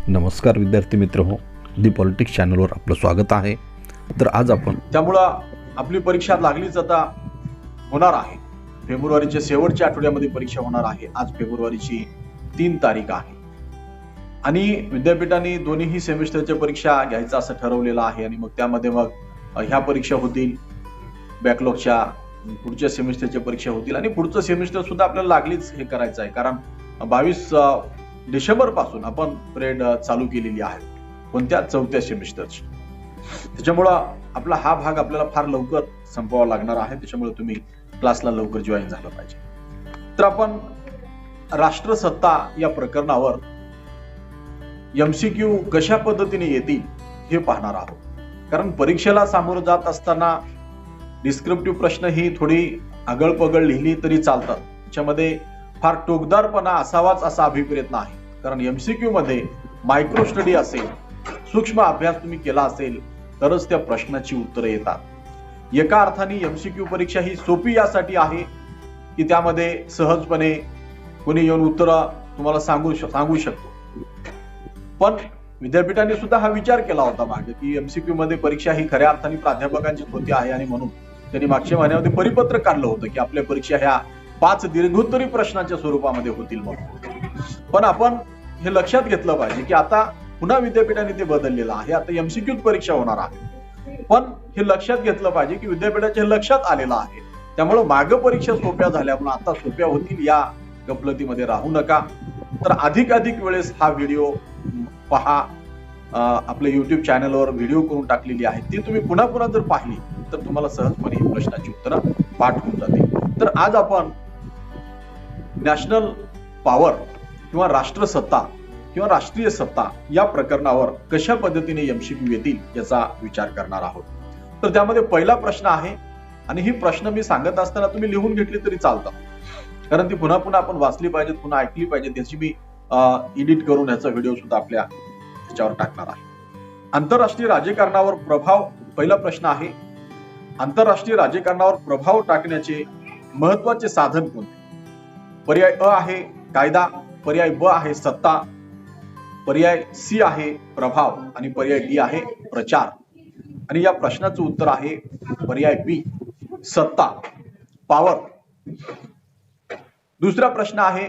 नमस्कार विद्यार्थी मित्र हो, दी पॉलिटिक्स चॅनलवर आपलं स्वागत आहे। तर आज आपण त्यामुळं आपली परीक्षा लागलीच आता होणार आहे। फेब्रुवारीच्या शेवटच्या आठवड्यामध्ये परीक्षा होणार आहे। आज फेब्रुवारीची 3 तारीख आहे आणि विद्यापीठाने दोन्ही सेमिस्टरच्या परीक्षा घ्यायचं असं ठरवलेलं आहे आणि मग त्यामध्ये ह्या परीक्षा होतील, बॅकलॉगच्या पुढच्या सेमिस्टरच्या परीक्षा होतील आणि पुढचं सेमिस्टर सुद्धा आपल्याला लागलीच हे करायचं आहे, कारण 22 डिसेंबर पासून आपण पिरियड चालू केलेली आहे कोणत्या 4थ्या सेमिस्टरची। त्याच्यामुळं आपला हा भाग आपल्याला फार लवकर संपवावा लागणार आहे, त्याच्यामुळे तुम्ही क्लासला लवकर जॉईन झालं पाहिजे। तर आपण राष्ट्रसत्ता या प्रकरणावर एमसीक्यू कशा पद्धतीने येतील हे पाहणार आहोत, कारण परीक्षेला सामोरं जात असताना डिस्क्रिप्टिव्ह प्रश्न ही थोडी आगळपगळ लिहिली तरी चालतात, त्याच्यामध्ये फार टोकदारपणा असावाच असा अभिप्रेत नाही, कारण एमसीक्यू मध्ये मायक्रो स्टडी असेल, सूक्ष्म अभ्यास तुम्ही केला असेल तरच त्या प्रश्नाची उत्तरे येतात। एका अर्थाने एमसीक्यू परीक्षा ही सोपी यासाठी आहे की त्यामध्ये सहजपणे कोणी येऊन उत्तर तुम्हाला सांगू शकतो, पण विद्यापीठाने सुद्धा हा विचार केला होता मागे की एमसीक्यू मध्ये परीक्षा ही खऱ्या अर्थाने प्राध्यापकांची होती आहे आणि म्हणून त्यांनी मागच्या महिन्यामध्ये परिपत्रक काढलं होतं की आपल्या परीक्षा ह्या 5 दीर्घोत्तरी प्रश्नांच्या स्वरूपामध्ये होतील म्हणून। पण आपण हे लक्षात घेतलं पाहिजे की आता पुन्हा विद्यापीठाने ते बदललेलं आहे, आता एमसीक्यू परीक्षा होणार आहे, पण हे लक्षात घेतलं पाहिजे की विद्यापीठाच्या लक्षात आलेलं आहे, त्यामुळे मागे परीक्षा सोप्या झाल्या म्हणून आता सोप्या होतील या गफलतीमध्ये राहू नका। तर अधिक वेळेस हा व्हिडिओ पहा, आपल्या युट्यूब चॅनलवर व्हिडिओ करून टाकलेली आहे, ती तुम्ही पुन्हा जर पाहिली तर तुम्हाला सहजपणे ही प्रश्नाची उत्तरं पाठ होऊन जातील। तर आज आपण नॅशनल पॉवर किंवा राष्ट्रसत्ता किंवा राष्ट्रीय सत्ता या प्रकरणावर कशा पद्धतीने एमसीक्यू येतील याचा विचार करणार आहोत। तर त्यामध्ये पहिला प्रश्न आहे आणि ही प्रश्न मी सांगत असताना तुम्ही लिहून घेतली तरी चालतात, कारण ती पुन्हा आपण वाचली पाहिजेत, पुन्हा ऐकली पाहिजे, त्याची मी एडिट करून याचा व्हिडिओ सुद्धा आपल्या त्याच्यावर टाकणार आहे। आंतरराष्ट्रीय राजकारणावर प्रभाव, पहिला प्रश्न आहे, आंतरराष्ट्रीय राजकारणावर प्रभाव टाकण्याचे महत्वाचे साधन कोणते? पर्याय अ आहे कायदा, पर्याय ब आहे सत्ता, पर्याय सी आहे प्रभाव आणि पर्याय डी आहे प्रचार। आणि या प्रश्नाचं उत्तर आहे पर्याय बी, सत्ता, पॉवर। दुसरा प्रश्न आहे,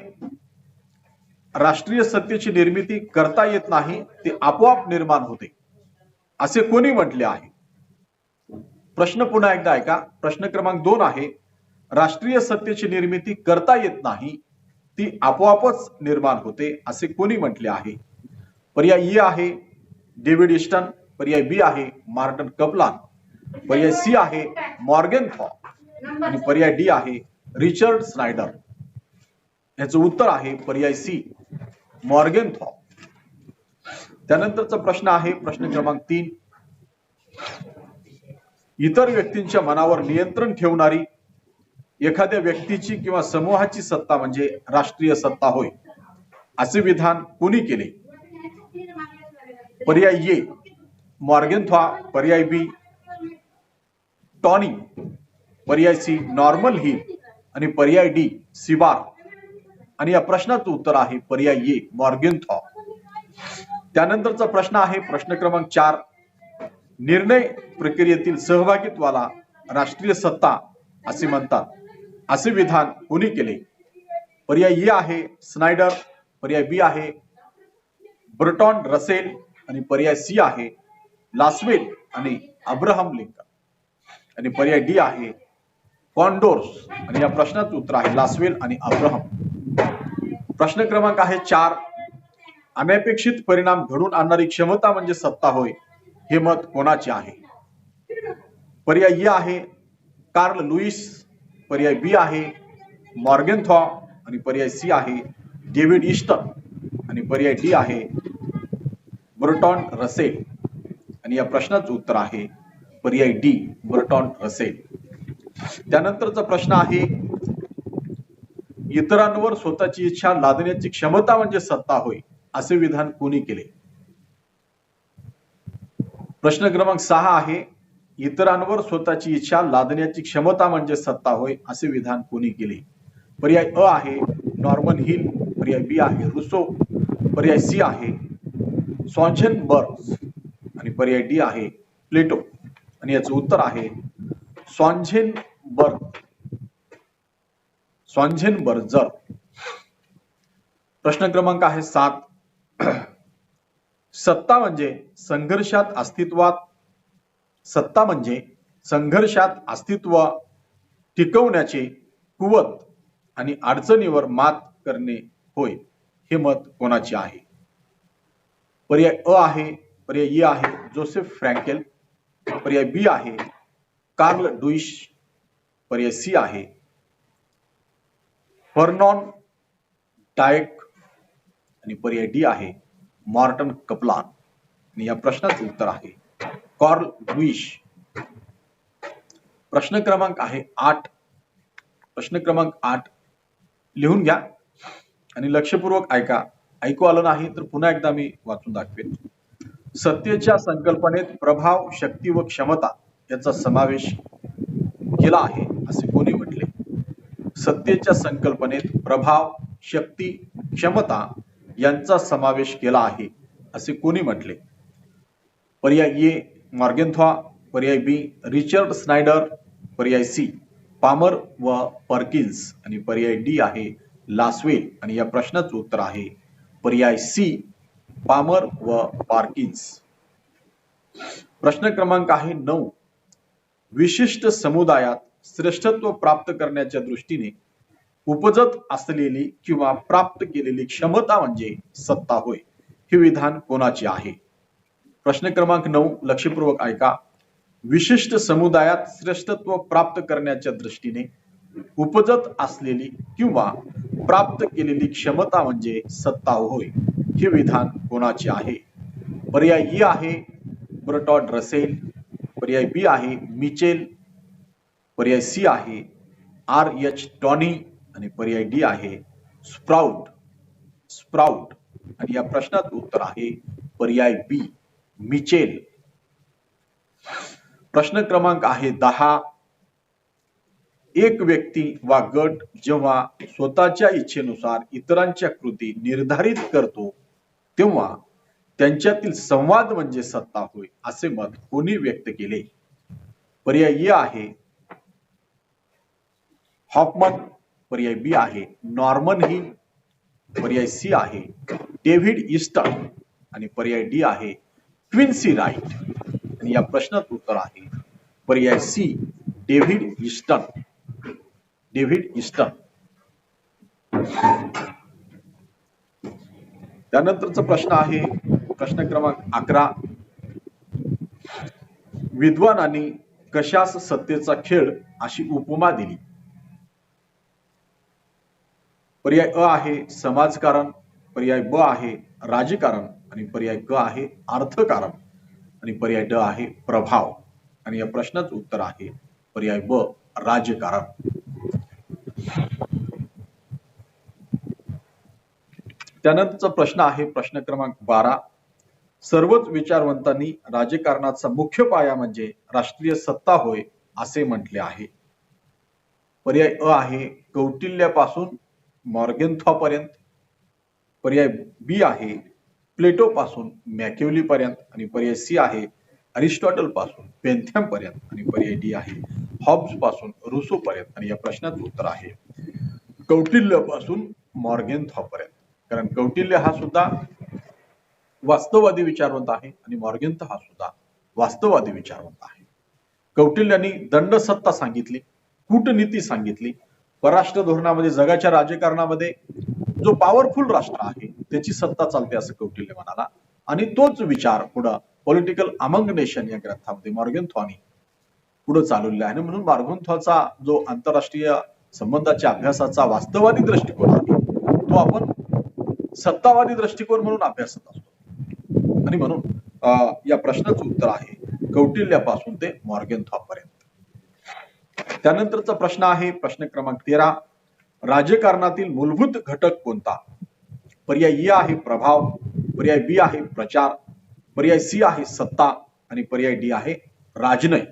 राष्ट्रीय सत्तेची निर्मिती करता येत नाही, ते आपोआप निर्माण होते असे कोणी म्हटले आहे? प्रश्न पुन्हा एकदा ऐका, प्रश्न क्रमांक 2 आहे, राष्ट्रीय सत्तेची निर्मिती करता येत नाही, ती आपोआपच निर्माण होते असे कोणी म्हटले आहे? पर्याय ए आहे डेव्हिड ईस्टन, पर्याय बी आहे मार्टन कपलान, पर्याय सी आहे मॉर्गनथॉ आणि पर्याय डी आहे रिचर्ड स्नायडर। याचं उत्तर आहे पर्याय सी, मॉर्गनथॉ। त्यानंतरचा प्रश्न आहे प्रश्न क्रमांक 3, इतर व्यक्तींच्या मनावर नियंत्रण ठेवणारी एखाद्या व्यक्तीची किंवा समूहाची सत्ता म्हणजे राष्ट्रीय सत्ता होय असे विधान कोणी केले? पर्याय ए मॉर्गनथॉ, पर्याय बी टॉनी, पर्याय सी नॉर्मन हिल आणि पर्याय डी सिबार। आणि या प्रश्नाचं उत्तर आहे पर्याय ए मॉर्गनथॉ। त्यानंतरचा प्रश्न आहे प्रश्न क्रमांक 4, निर्णय प्रक्रियेतील सहभागित्वाला राष्ट्रीय सत्ता असे म्हणतात असे विधान कोणी केले? पर्याय ए आहे स्नायडर, पर्याय बी आहे बर्ट्रांड रसेल आणि पर्याय सी आहे लासवेल आणि अब्राहम लिंकन आणि पर्याय डी आहे कॉन्डोर्स। आणि या प्रश्नाचं उत्तर आहे लासवेल आणि अब्राहम। प्रश्न क्रमांक आहे 4, अनपेक्षित परिणाम घडून आणणारी क्षमता म्हणजे सत्ता होय हे मत कोणाचे आहे? पर्याय ए आहे कार्ल लुईस, पर्याय बी आहे मॉर्गनथॉ आणि पर्याय सी आहे डेव्हिड ईस्टन आणि पर्याय डी आहे बर्ट्रांड रसेल। आणि या प्रश्नाचं उत्तर आहे पर्याय डी बर्ट्रांड रसेल। त्यानंतरचा प्रश्न आहे, इतरांवर स्वतःची इच्छा लादण्याची क्षमता म्हणजे सत्ता होय असे विधान कोणी केले? प्रश्न क्रमांक 6 आहे, इतरांवर स्वतःची इच्छा लादण्याची क्षमता म्हणजे सत्ता होय असे विधान कोणी केले? पर्याय अ आहे नॉर्मन हिल, पर्याय बी आहे रुसो, पर्याय सी आहे स्वांझेनबर्ग आणि पर्याय डी आहे प्लेटो आणि याचं उत्तर आहे स्वांझेनबर्ग. स्वांझेनबर्ग. प्रश्न क्रमांक आहे 7. सत्ता म्हणजे संघर्षात अस्तित्व टिकवण्याचे कुवत आणि अडचणीवर मात करणे होय. हे मत कोणाचे आहे? पर्याय अ आहे, पर्याय ई आहे जोसेफ फ्रँकेल, पर्याय बी आहे कार्ल डुईश, पर्याय सी आहे फर्नॉन डायक आणि पर्याय डी आहे मॉर्टन कपलान. आणि या प्रश्नाचे उत्तर आहे कार्ल डुईश. प्रश्न क्रमांक आहे 8. प्रश्न क्रमांक 8 लिहून घ्या आणि लक्षपूर्वक ऐका. ऐकू आलं नाही तर पुन्हा एकदा मी वाचून दाखवेन. सत्तेच्या संकल्पनेत प्रभाव, शक्ती व क्षमता याचा समावेश केला आहे असे कोणी म्हटले? सत्तेच्या संकल्पनेत प्रभाव, शक्ती, क्षमता यांचा समावेश केला आहे असे कोणी म्हटले? पर्याय ए मॉर्गेनथॉ, पर्याय बी रिचर्ड स्नायडर, पर्याय सी पामर व पर्किन्स आणि पर्याय डी आहे लासवेल. आणि या प्रश्नाचं उत्तर आहे पर्याय सी पामर व पार्किन्स. प्रश्न क्रमांक आहे 9. विशिष्ट समुदायात श्रेष्ठत्व प्राप्त करण्याच्या दृष्टीने उपजत असलेली किंवा प्राप्त केलेली क्षमता म्हणजे सत्ता होय. हे विधान कोणाचे आहे? प्रश्न क्रमांक 9 लक्षपूर्वक ऐका. विशिष्ट समुदायात श्रेष्ठत्व प्राप्त करण्याच्या दृष्टीने उपजत असलेली किंवा प्राप्त केलेली क्षमता म्हणजे सत्ता होय. हे विधान कोणाचे आहे? पर्याय ई आहे बर्टॉल्ड रसेल, पर्याय बी आहे मिचेल, पर्याय सी आहे R.H. टॉनी आणि पर्याय डी आहे स्प्राउट. आणि या प्रश्नाचं उत्तर आहे पर्याय बी मिचेल. प्रश्न क्रमांक आहे 10. एक व्यक्ती वा गट जेव्हा स्वतःच्या इच्छेनुसार इतरांच्या कृती निर्धारित करतो तेव्हा त्यांच्यातील संवाद म्हणजे सत्ता होय असे मत कोणी व्यक्त केले? पर्याय ए आहे हॉफमन, पर्याय बी आहे नॉर्मन हिल, पर्याय सी आहे डेव्हिड ईस्टन आणि पर्याय डी आहे क्विन्सी राईट. आणि या प्रश्नाचं उत्तर आहे पर्याय सी डेव्हिड ईस्टन. त्यानंतरचा प्रश्न आहे प्रश्न क्रमांक 11. विद्वानांनी कशास सत्तेचा खेळ अशी उपमा दिली? पर्याय अ आहे समाजकारण, पर्याय ब आहे राजकारण आणि पर्याय क आहे अर्थकारण आणि पर्याय ड आहे प्रभाव. आणि या प्रश्नाचं उत्तर आहे पर्याय ब राजकारण. त्यानंतरचा प्रश्न आहे प्रश्न क्रमांक 12. सर्वच विचारवंतांनी राजकारणाचा मुख्य पाया म्हणजे राष्ट्रीय सत्ता होय असे म्हटले आहे. पर्याय अ आहे कौटिल्यापासून मॉर्गेनथॉ पर्यंत, पर्याय बी आहे प्लेटो पासून मॅकिवली पर्यंत आणि पर्याय सी आहे अरिस्टॉटल पासून बेंथॅम पर्यंत आणि पर्याय डी आहे हॉब्स पासून रुसो पर्यंत. आणि या प्रश्नाचं उत्तर आहे कौटिल्यापासून मॉर्गेनथॉ पर्यंत. कारण कौटिल्य हा सुद्धा वास्तववादी विचारवंत आहे आणि मॉर्गेनथॉ हा सुद्धा वास्तववादी विचारवंत आहे. कौटिल्याने दंडसत्ता सांगितली, कूटनीती सांगितली, परराष्ट्र धोरणामध्ये जगाच्या राजकारणामध्ये जो पॉवरफुल राष्ट्र आहे त्याची सत्ता चालते असं कौटिल्य म्हणाला. आणि तोच विचार पुढे पॉलिटिकल अमंग नेशन या ग्रंथामध्ये मॉर्गेनथॉनी पुढे चालवलेला आहे. म्हणून मॉर्गेनथॉचा जो आंतरराष्ट्रीय संबंधाच्या अभ्यासाचा वास्तववादी दृष्टिकोन आहे तो आपण सत्तावादी दृष्टिकोन म्हणून अभ्यासत असतो. आणि म्हणून या प्रश्नाचं उत्तर आहे कौटिल्यापासून ते मॉर्गेनथॉ पर्यंत. त्यानंतरचा प्रश्न आहे प्रश्न क्रमांक 13. राजकारणातील मूलभूत घटक कोणता? पर्याय ए आहे प्रभाव, पर्याय बी आहे प्रचार, पर्याय सी आहे सत्ता आणि पर्याय डी आहे राजनय.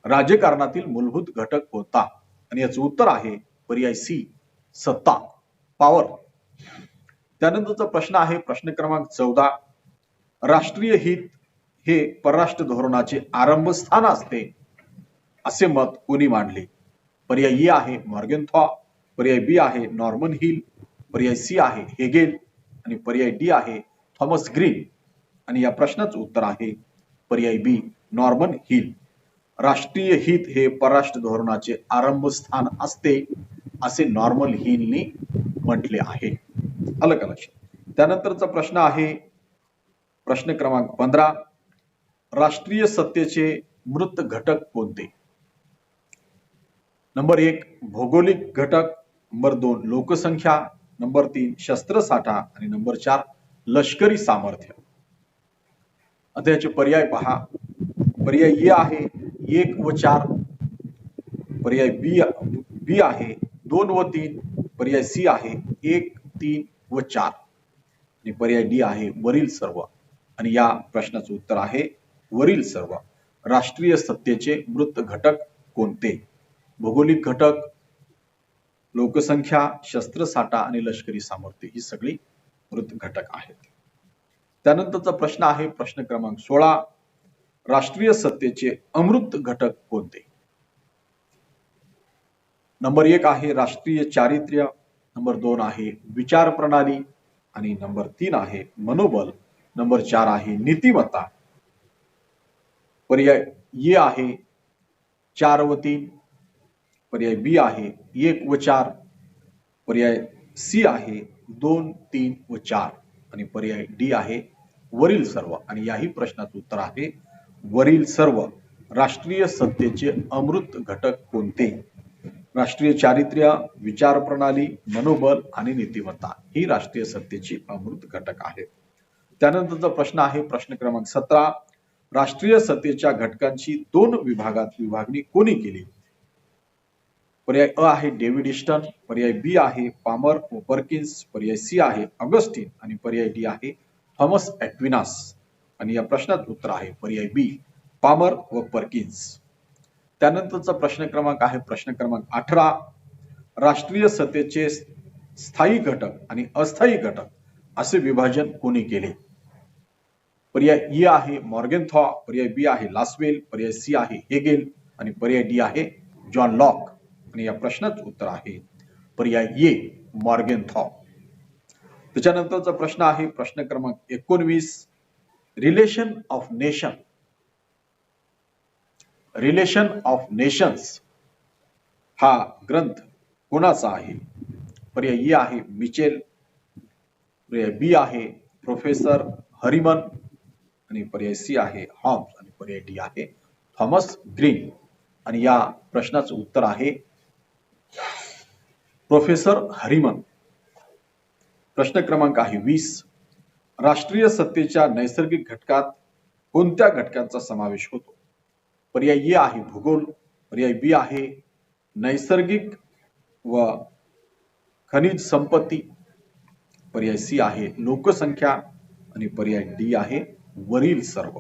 राजकारणातील मूलभूत घटक कोणता? आणि याचं उत्तर आहे पर्याय सी सत्ता, पॉवर. त्यानंतरचा प्रश्न आहे प्रश्न क्रमांक 14. राष्ट्रीय हित हे परराष्ट्र धोरणाचे आरंभस्थान असते असे मत कोणी मांडले? पर्याय ए आहे मॉर्गनथॉ, पर्याय बी आहे नॉर्मन हिल, पर्याय सी आहे हेगेल आणि पर्याय डी आहे थॉमस ग्रीन. आणि या प्रश्नाचं उत्तर आहे पर्याय बी नॉर्मन हिल. राष्ट्रीय हित हे परराष्ट्र धोरणाचे आरंभस्थान असते असे नॉर्मन हिलनी म्हटले आहे. आलं का लक्षात? त्यानंतरचा प्रश्न आहे प्रश्न क्रमांक 15. राष्ट्रीय सत्तेचे मृत घटक कोणते? नंबर 1 भौगोलिक घटक, नंबर 2 लोकसंख्या, नंबर 3 शस्त्रसाठा आणि नंबर 4 लष्करी सामर्थ्य. आता याचे पर्याय पहा. पर्याय ए आहे 1 व 4, पर्याय बी आहे 2 व 3, पर्याय सी आहे 1, 3 व 4 आणि पर्याय डी आहे वरील सर्व. आणि या प्रश्नाचं उत्तर आहे वरील सर्व. राष्ट्रीय सत्तेचे मृत घटक कोणते? भौगोलिक घटक, लोकसंख्या, शस्त्रसाठा आणि लष्करी सामर्थ्य ही सगळी मृत घटक आहेत. त्यानंतरचा प्रश्न आहे प्रश्न क्रमांक 16. राष्ट्रीय सत्तेचे अमूर्त घटक कोणते? नंबर 1 आहे राष्ट्रीय चारित्र्य, नंबर 2 आहे विचार प्रणाली आणि नंबर 3 आहे मनोबल, नंबर 4 आहे नीतिमत्ता. पर्याय ए आहे 4 व 3, पर्याय बी आहे 1 व 4, पर्याय सी आहे 2, 3 व 4 आणि पर्याय डी आहे वरील सर्व. आणि याही प्रश्नाचं उत्तर आहे वरील सर्व. राष्ट्रीय सत्तेचे अमूर्त घटक कोणते? राष्ट्रीय चारित्र्य, विचार प्रणाली, मनोबल आणि नीतिमत्ता ही राष्ट्रीय सत्तेची अमूर्त घटक आहेत. त्यानंतरचा प्रश्न आहे प्रश्न क्रमांक 17. राष्ट्रीय सत्तेच्या घटकांची 2 विभागात विभागणी कोणी केली? पर्याय अ आहे डेव्हिड ईस्टन, पर्याय बी आहे पामर व पर्किन्स, पर्याय सी आहे ऑगस्टिन आणि पर्याय डी आहे थॉमस ॲक्विनास. आणि या प्रश्नाचं उत्तर आहे पर्याय बी पामर व पर्किन्स. त्यानंतरचा प्रश्न क्रमांक आहे प्रश्न क्रमांक 18. राष्ट्रीय सत्तेचे स्थायी घटक आणि अस्थायी घटक असे विभाजन कोणी केले? पर्याय ए आहे मॉर्गनथॉ, पर्याय बी आहे लासवेल, पर्याय सी आहे हेगेल आणि पर्याय डी आहे जॉन लॉक. आणि या प्रश्नाचं उत्तर आहे पर्याय ए मॉर्गनथॉ. त्याच्यानंतरचा प्रश्न आहे प्रश्न क्रमांक 19. Relation of nation, relation of nations हा ग्रंथ कोणाचा आहे? पर्याय ए आहे मिचेल, पर्याय बी आहे प्रोफेसर हरिमन आणि पर्याय सी आहे हॉम्स आणि पर्याय डी आहे थॉमस ग्रीन. आणि या प्रश्नाचं उत्तर आहे प्रोफेसर हरिमन. प्रश्न क्रमांक आहे 20. राष्ट्रीय सत्तेच्या नैसर्गिक घटकात कोणत्या घटकांचा समावेश होतो? पर्याय ए आहे भूगोल, पर्याय बी आहे नैसर्गिक व खनिज संपत्ती, पर्याय सी आहे लोकसंख्या आणि पर्याय डी आहे वरील सर्व.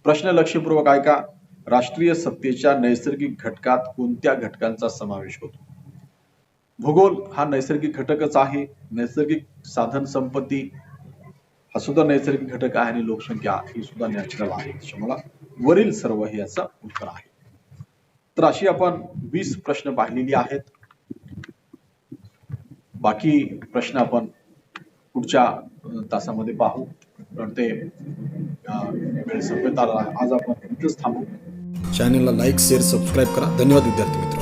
प्रश्न लक्षपूर्वक ऐका. राष्ट्रीय सत्तेच्या नैसर्गिक घटकात कोणत्या घटकांचा समावेश होतो? भूगोल हा नैसर्गिक घटकच आहे. नैसर्गिक साधन संपत्ती हा सुद्धा नैसर्गिक घटक आहे आणि लोकसंख्या ही सुद्धा नॅचरल आहे. त्याच्यामुळे वरील सर्व हे याचं उत्तर आहे. तर अशी आपण 20 प्रश्न पाहिलेली आहेत. बाकी प्रश्न आपण पुढच्या तासामध्ये पाहू. पण ते वेळ संपत आला. आज आपण इथेच थांबू. चॅनलला लाईक, शेअर, सबस्क्राईब करा. धन्यवाद विद्यार्थी मित्र.